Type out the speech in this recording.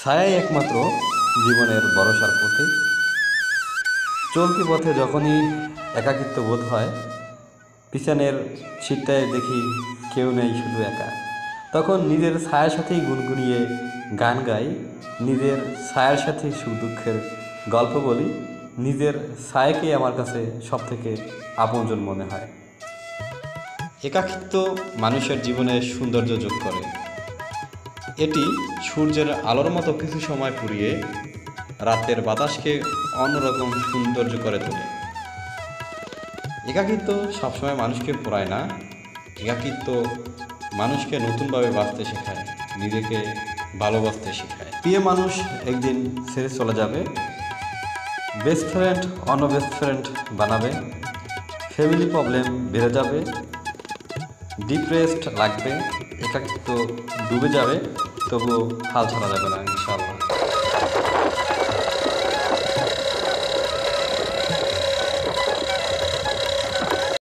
ছায়াই একমাত্র জীবনের ভরসার প্রতীক। চলতি পথে যখনই একাকিত্ব বোধ হয়, পিছনের সিটটায় দেখি কেউ নেই, শুধু একা। তখন নিজের ছায়ার সাথেই গুনগুনিয়ে গান গাই, নিজের ছায়ার সাথে সুখ দুঃখের গল্প বলি। নিজের ছায়াকেই আমার কাছে সবথেকে আপনজন মনে হয়। একাকিত্ব মানুষের জীবনে সৌন্দর্য যোগ করে। এটি সূর্যের আলোর মতো কিছু সময় পুড়িয়ে রাতের বাতাসকে অন্যরকম সৌন্দর্য করে তোলে। একাকিত্ব সবসময় মানুষকে পোড়ায় না, একাকিত্ব মানুষকে নতুনভাবে বাঁচতে শেখায়, নিজেকে ভালোবাসতে শেখায়। প্রিয় মানুষ একদিন ছেড়ে চলে যাবে, বেস্ট ফ্রেন্ড অন্য বেস্ট ফ্রেন্ড বানাবে, ফ্যামিলি প্রবলেম বেড়ে যাবে, ডিপ্রেসড লাগবে, একাকিত্ব ডুবে যাবে, তবুও হাল ছাড়া যাবে না, ইনশাআল্লাহ।